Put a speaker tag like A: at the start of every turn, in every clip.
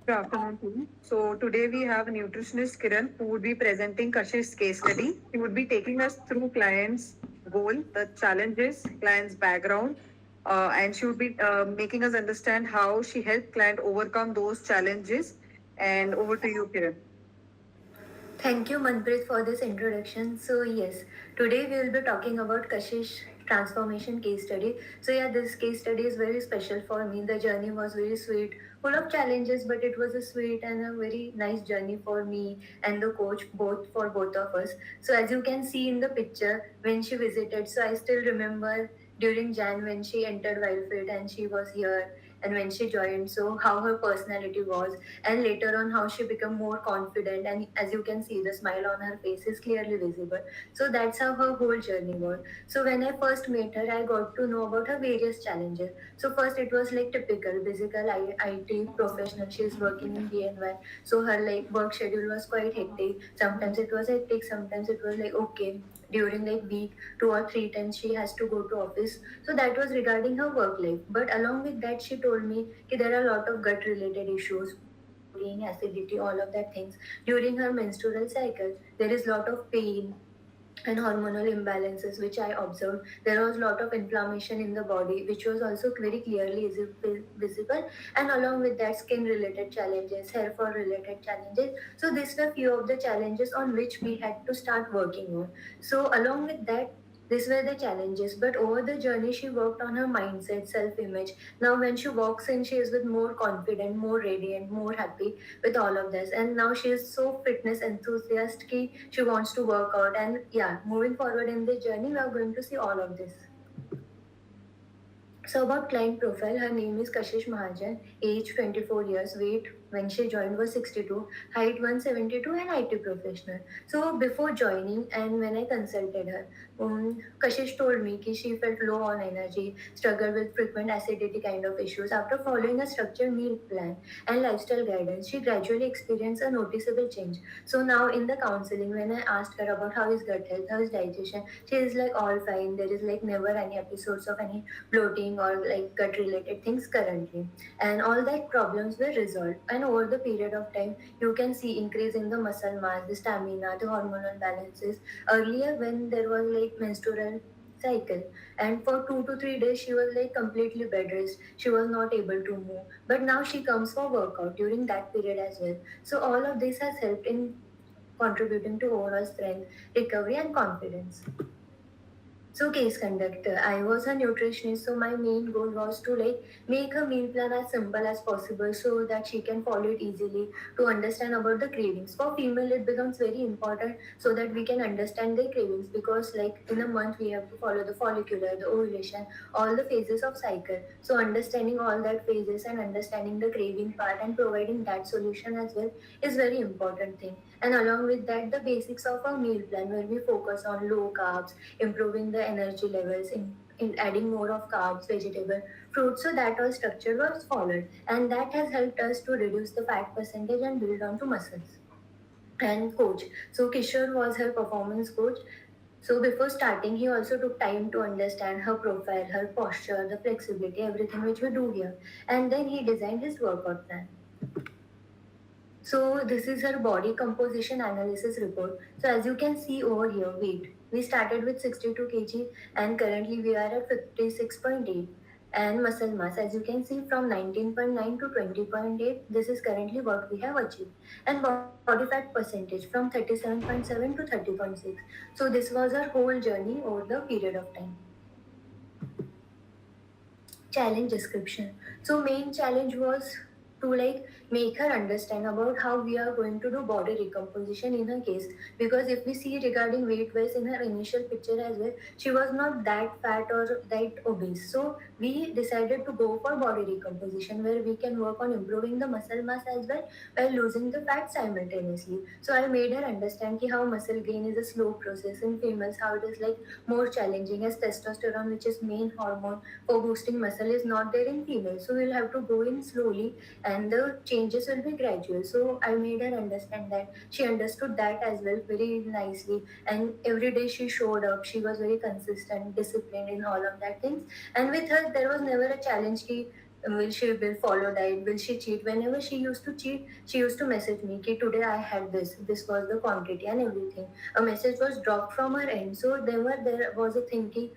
A: Good afternoon, team. So today we have nutritionist Kiran who would be presenting Kashish's case study. He would be taking us through client's goal, the challenges, client's background, and she would be making us understand how she helped client overcome those challenges. And over to you, Kiran.
B: Thank you, Manpreet, for this introduction. So, yes, today we will be talking about Kashish transformation case study. So, yeah, this case study is very special for me. The journey was very sweet, full of challenges, but it was a sweet and a very nice journey for me and the coach, both for both of us. So, as you can see in the picture, when she visited, so I still remember during Jan when she entered Wildfit and she was here and when she joined, so how her personality was, and later on how she became more confident, and as you can see the smile on her face is clearly visible. So that's how her whole journey was. So when I first met her, I got to know about her various challenges. So first it was like typical physical IT professional. She is working in BNY, so her like work schedule was quite hectic. Sometimes it was hectic, sometimes it was like okay, during like week 2 or 3 times she has to go to office. So that was regarding her work life, but along with that she told me that there are a lot of gut related issues, bloating, acidity, all of that things during her menstrual cycle. There is lot of pain and hormonal imbalances which I observed. There was a lot of inflammation in the body which was also very clearly visible, and along with that skin related challenges, hair fall related challenges. So these were few of the challenges on which we had to start working on. So along with that, these were the challenges, but over the journey she worked on her mindset, self image. Now when she walks in, she is with more confident, more radiant, more happy with all of this, and now she is so fitness enthusiast ki she wants to work out. And yeah, moving forward in the journey we are going to see all of this. So about client profile, her name is Kashish Mahajan, age 24 years, weight when she joined was 62, height 172, and IT professional. So before joining and when I consulted her, Kashish told me that she felt low on energy, struggled with frequent acidity kind of issues. After following a structured meal plan and lifestyle guidance, she gradually experienced a noticeable change. So now in the counseling, when I asked her about how is gut health, how is digestion, she is like all fine. There is like never any episodes of any bloating or like gut related things currently, and all that problems were resolved. And over the period of time you can see increase in the muscle mass, the stamina, the hormonal balances. Earlier when there was like menstrual cycle, and for 2 to 3 days she was like completely bed rest, she was not able to move, but now she comes for workout during that period as well. So all of this has helped in contributing to overall strength, recovery, and confidence. So case conductor, I was a nutritionist, so my main goal was to like make her meal plan as simple as possible so that she can follow it easily, to understand about the cravings. For female, it becomes very important so that we can understand their cravings, because like in a month we have to follow the follicular, the ovulation, all the phases of cycle. So understanding all that phases and understanding the craving part and providing that solution as well is very important thing. And along with that, the basics of a meal plan where we focus on low carbs, improving the energy levels, in adding more of carbs, vegetable, fruits. So that all structure was followed, and that has helped us to reduce the fat percentage and build onto muscles. And coach, so Kishore was her performance coach. So before starting, he also took time to understand her profile, her posture, the flexibility, everything which we do here, and then he designed his workout plan. So this is her body composition analysis report. So as you can see over here, weight. We started with 62 kg and currently we are at 56.8. And muscle mass, as you can see, from 19.9 to 20.8, this is currently what we have achieved. And body fat percentage from 37.7 to 30.6. So this was our whole journey over the period of time. Challenge description. So main challenge was to like make her understand about how we are going to do body recomposition in her case, because if we see regarding weight wise in her initial picture as well, she was not that fat or that obese. So we decided to go for body recomposition where we can work on improving the muscle mass as well while losing the fat simultaneously. So I made her understand ki how muscle gain is a slow process in females, how it is like more challenging as testosterone, which is main hormone for boosting muscle, is not there in females. So we'll have to go in slowly and the changes will be gradual. So I made her understand that. She understood that as well very nicely. And every day she showed up. She was very consistent, disciplined in all of that things. And with her, there was never a challenge. will she will follow diet, will she cheat? Whenever she used to cheat, she used to message me ki today I had this was the quantity and everything. A message was dropped from her end, so there was a thinking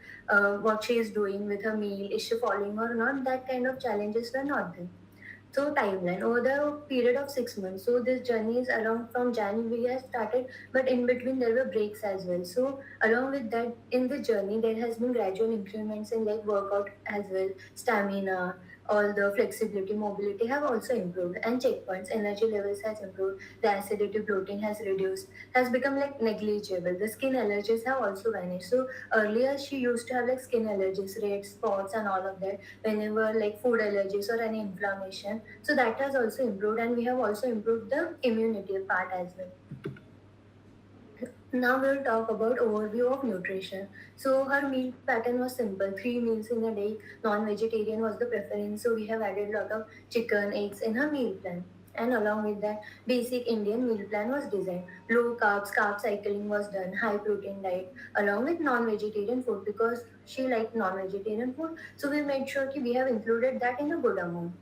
B: what she is doing with her meal, is she following or not. That kind of challenges were not there. So timeline over the period of 6 months. So this journey is around from January we have started, but in between there were breaks as well. So along with that, in the journey there has been gradual increments in like workout as well, stamina, all the flexibility, mobility have also improved, and checkpoints, energy levels has improved, the acidity, bloating has reduced, has become like negligible. The skin allergies have also vanished. So earlier she used to have like skin allergies, red spots, and all of that whenever like food allergies or any inflammation. So that has also improved, and we have also improved the immunity part as well. Now we'll talk about overview of nutrition. So her meal pattern was simple, 3 meals in a day. Non-vegetarian was the preference, so we have added a lot of chicken, eggs in her meal plan. And along with that, basic Indian meal plan was designed. Low carbs, carb cycling was done, high protein diet, along with non-vegetarian food because she liked non-vegetarian food. So we made sure that we have included that in a good amount.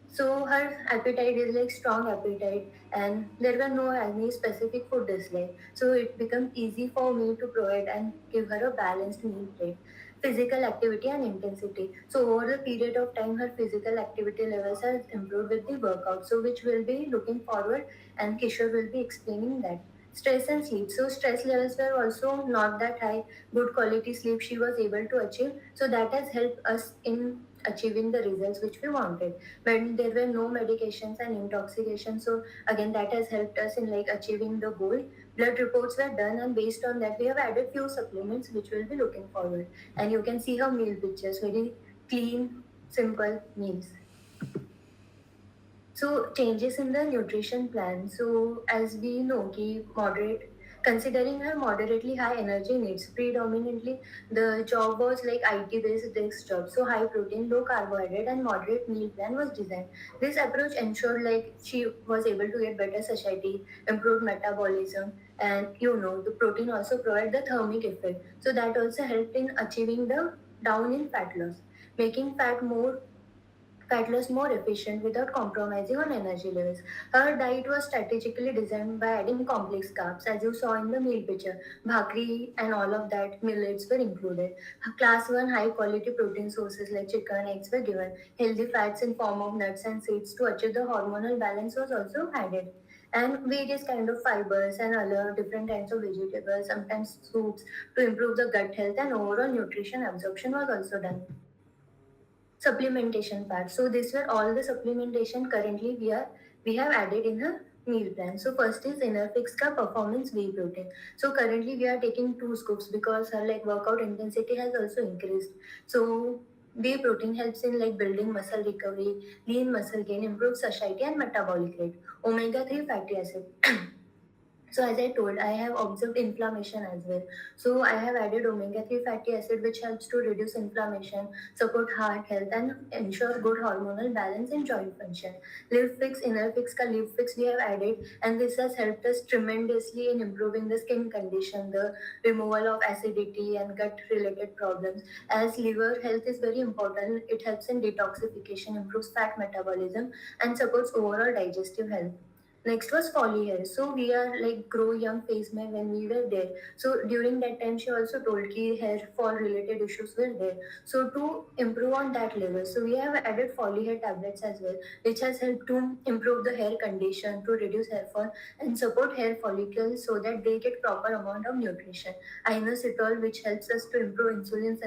B: So her appetite is like strong appetite, and there were no any specific food dislike. So it becomes easy for me to provide and give her a balanced meal plate. Physical activity and intensity. So over the period of time, her physical activity levels have improved with the workout. So which will be looking forward, and Kishore will be explaining that. Stress and sleep. So stress levels were also not that high. Good quality sleep she was able to achieve. So that has helped us in achieving the results which we wanted. But there were no medications and intoxication. So again that has helped us in like achieving the goal. Blood reports were done, and based on that we have added few supplements which will be looking forward, and you can see her meal pictures, very clean, simple meals. So changes in the nutrition plan. So as we know, moderate, considering her moderately high energy needs, predominantly the job was like IT based desk job. So high protein, low carbohydrate, and moderate meal plan was designed. This approach ensured like she was able to get better satiety, improved metabolism, and the protein also provide the thermic effect. So that also helped in achieving the down in fat loss, making fat loss more efficient without compromising on energy levels. Her diet was strategically designed by adding complex carbs, as you saw in the meal picture. Bhakri and all of that millets were included. Class 1 high quality protein sources like chicken, eggs were given. Healthy fats in form of nuts and seeds to achieve the hormonal balance was also added. And various kind of fibers and other different kinds of vegetables, sometimes soups, to improve the gut health and overall nutrition absorption was also done. Supplementation part. So these were all the supplementation currently we have added in her meal plan. So first is Enerfix ka performance whey protein. So currently we are taking 2 scoops because her like workout intensity has also increased. So whey protein helps in like building muscle recovery, lean muscle gain, improves satiety and metabolic rate. Omega 3 fatty acid. So as I told, I have observed inflammation as well. So I have added omega 3 fatty acid, which helps to reduce inflammation, support heart health, and ensure good hormonal balance and joint function. Live Fix, Inner Fix ka Live Fix we have added, and this has helped us tremendously in improving the skin condition, the removal of acidity and gut related problems. As liver health is very important, it helps in detoxification, improves fat metabolism, and supports overall digestive health. Next was Folly Hair. So we are like grow young phase mein when we were there. So during that time, she also told ki hair fall related issues were there. So to improve on that level, so we have added Folly Hair tablets as well, which has helped to improve the hair condition, to reduce hair fall and support hair follicles so that they get proper amount of nutrition. Inositol, which helps us to improve insulin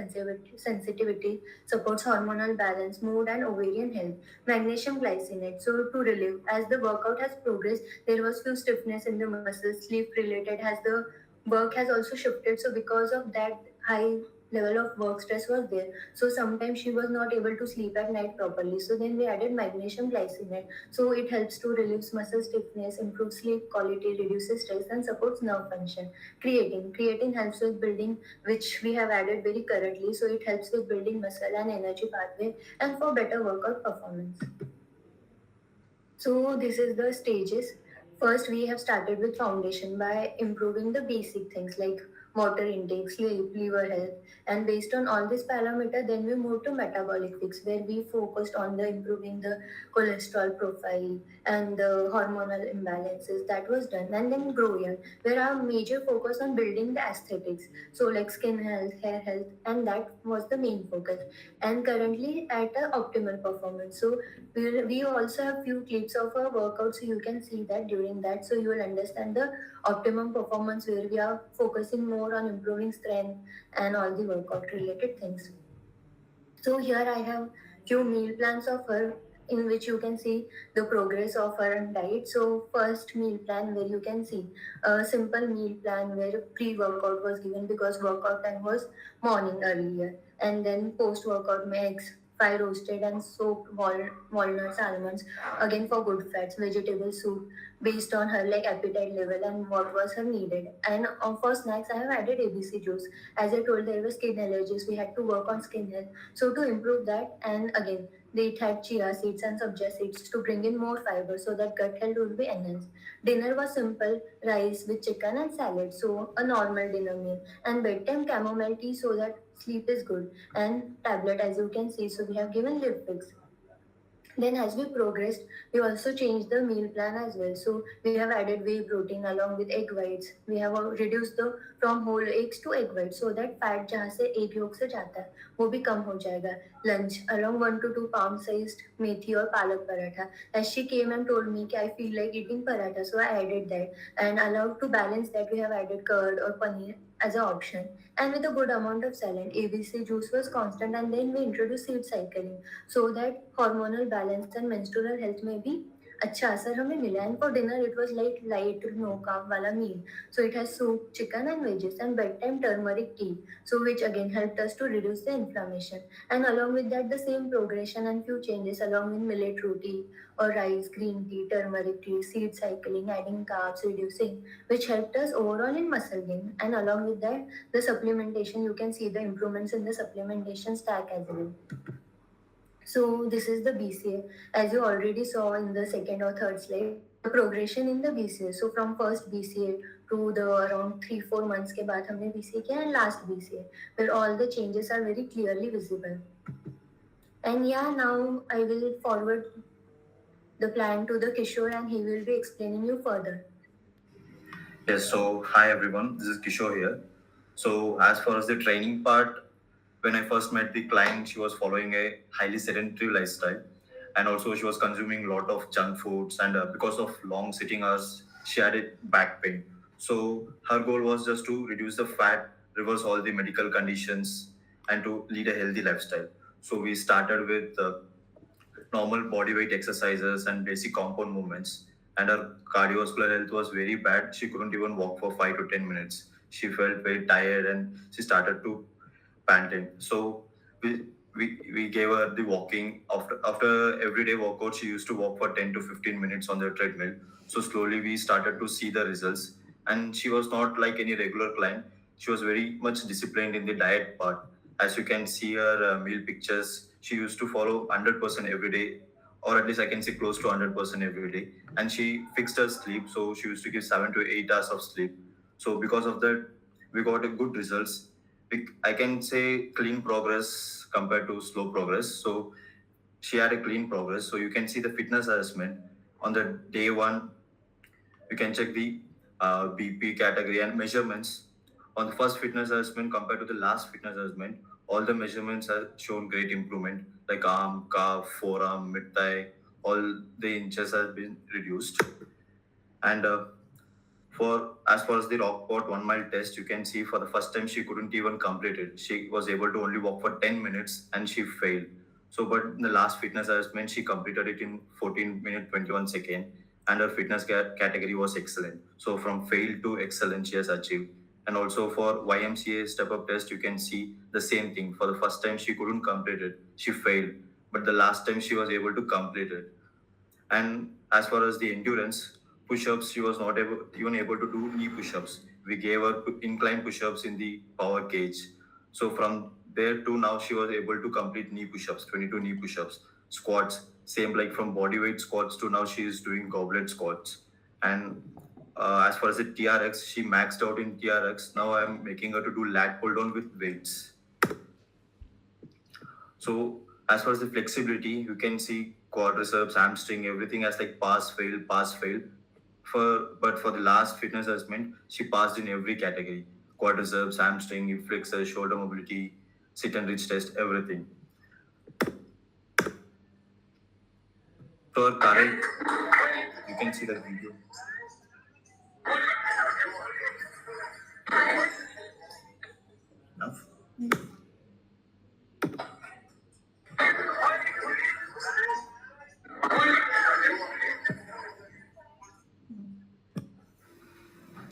B: sensitivity, supports hormonal balance, mood and ovarian health. Magnesium glycinate. So to relieve, as the workout has progressed, there was few stiffness in the muscles, sleep related, as the work has also shifted. So because of that, high level of work stress was there. So sometimes she was not able to sleep at night properly. So then we added magnesium glycinate. So it helps to relieve muscle stiffness, improve sleep quality, reduces stress, and supports nerve function. Creatine. Creatine helps with building, which we have added very currently. So it helps with building muscle and energy pathway and for better workout performance. So this is the stages. First, we have started with foundation by improving the basic things like water intake, sleep, liver health. And based on all this parameter, then we moved to metabolic fix, where we focused on the improving the cholesterol profile and the hormonal imbalances. That was done. And then grow young, where our major focus on building the aesthetics, so like skin health, hair health, and that was the main focus. And currently at a optimal performance. So we also have few clips of our workout, so you can see that during that, so you will understand the optimum performance, where we are focusing more on improving strength and all the workout related things. So here I have few meal plans of her, in which you can see the progress of her diet. So first meal plan, where you can see a simple meal plan where pre-workout was given, because workout time was morning earlier, and then post-workout eggs, fry roasted and soaked walnuts, almonds, again for good fats, vegetable soup, based on her like appetite level and what was her needed. And for snacks, I have added ABC juice. As I told, there were skin allergies. We had to work on skin health. So to improve that, and again, they had chia seeds and sabja seeds to bring in more fiber, so that gut health would be enhanced. Dinner was simple, rice with chicken and salad, so a normal dinner meal. And bedtime chamomile tea, so that sleep is good. And tablet, as you can see, so we have given lip fix. Then, as we progressed, we also changed the meal plan as well. So we have added whey protein along with egg whites. We have reduced the from whole eggs to egg whites, so that fat जहाँ से egg yolk से जाता है वो भी कम हो जाएगा. Lunch along 1 to 2 palm sized methi or palak paratha. As she came and told me कि I feel like eating paratha, so I added that. And allowed to balance that, we have added curd or paneer as an option. And with a good amount of salad, ABC juice was constant, and then we introduced seed cycling, so that hormonal balance and menstrual health में भी अच्छा असर हमें मिला. And for dinner it was like light no carb वाला meal, so it has soup, chicken and veggies, and bedtime turmeric tea, so which again helped us to reduce the inflammation. And along with that, the same progression and few changes along with millet roti or rice, green tea, turmeric tea, seed cycling, adding carbs, reducing, which helped us overall in muscle gain. And along with that, the supplementation, you can see the improvements in the supplementation stack as well. So this is the BCA, as you already saw in the second or third slide, the progression in the BCA. So from first BCA to the around 3-4 months के बाद हमने BCA किया, and last BCA, where all the changes are very clearly visible. And yeah, now I will forward the plan to the Kishore, and he will be explaining you further.
C: Yes, so hi everyone, this is Kishore here. So, as far as the training part, when I first met the client, she was following a highly sedentary lifestyle, and also she was consuming a lot of junk foods, and because of long sitting hours, she had a back pain. So, her goal was just to reduce the fat, reverse all the medical conditions, and to lead a healthy lifestyle. So, we started with normal body weight exercises and basic compound movements. And her cardiovascular health was very bad. She couldn't even walk for 5 to 10 minutes. She felt very tired and she started to panting. So we we gave her the walking after everyday workout. She used to walk for 10 to 15 minutes on the treadmill. So slowly we started to see the results. And she was not like any regular client. She was very much disciplined in the diet part. As you can see her meal pictures, she used to follow 100% every day, or at least I can say close to 100% every day. And she fixed her sleep, so she used to give 7 to 8 hours of sleep. So because of that, we got a good results. I can say clean progress compared to slow progress. So she had a clean progress. So you can see the fitness assessment on the day one. You can check the BP category and measurements. On the first fitness assessment compared to the last fitness assessment, all the measurements have shown great improvement, like arm, calf, forearm, mid thigh, all the inches have been reduced. And for as far as the Rockport 1 mile test, you can see for the first time she couldn't even complete it. She was able to only walk for 10 minutes and she failed. So, but in the last fitness assessment, she completed it in 14 minutes 21 seconds, and her fitness category was excellent. So, from failed to excellent, she has achieved. And also for YMCA step up test, you can see the same thing. For the first time, she couldn't complete it, she failed. But the last time, she was able to complete it. And as far as the endurance, push-ups, she was not even able to do knee push-ups. We gave her incline push-ups in the power cage. So from there to now, she was able to complete knee push-ups, 22 knee push-ups, squats, same like from body weight squats to now she is doing goblet squats. And as far as the TRX, she maxed out in TRX. Now I'm making her to do lat pull down with weights. So as far as the flexibility, you can see quadriceps, hamstring, everything has like pass fail, pass fail. But for the last fitness assessment, she passed in every category: quadriceps, hamstring, hip flexor, shoulder mobility, sit and reach test, everything. So her current, you can see the video. Enough.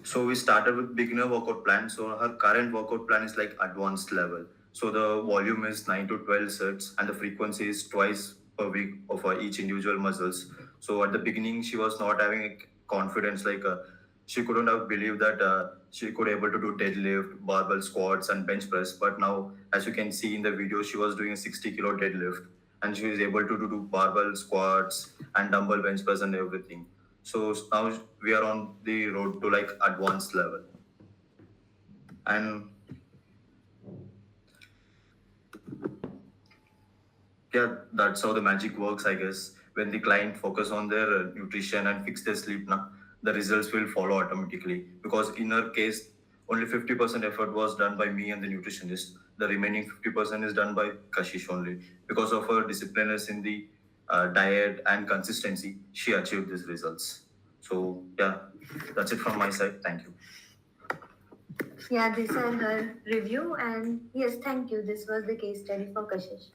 C: So we started with beginner workout plan. So her current workout plan is like advanced level. So the volume is 9 to 12 sets and the frequency is twice per week for each individual muscles. So at the beginning, she was not having a confidence, like she couldn't have believed that she could able to do deadlift, barbell squats and bench press. But now, as you can see in the video, she was doing a 60-kilo deadlift and she is able to do barbell squats and dumbbell bench press and everything. So now we are on the road to like advanced level. And yeah, that's how the magic works, I guess. When the client focus on their nutrition and fix their sleep, now the results will follow automatically. Because in her case, only 50% effort was done by me and the nutritionist. The remaining 50% is done by Kashish only. Because of her disciplineness in the diet and consistency, she achieved these results. So yeah, that's it from my side. Thank you.
B: Yeah, this and her review. And yes, thank you. This was the case study for Kashish.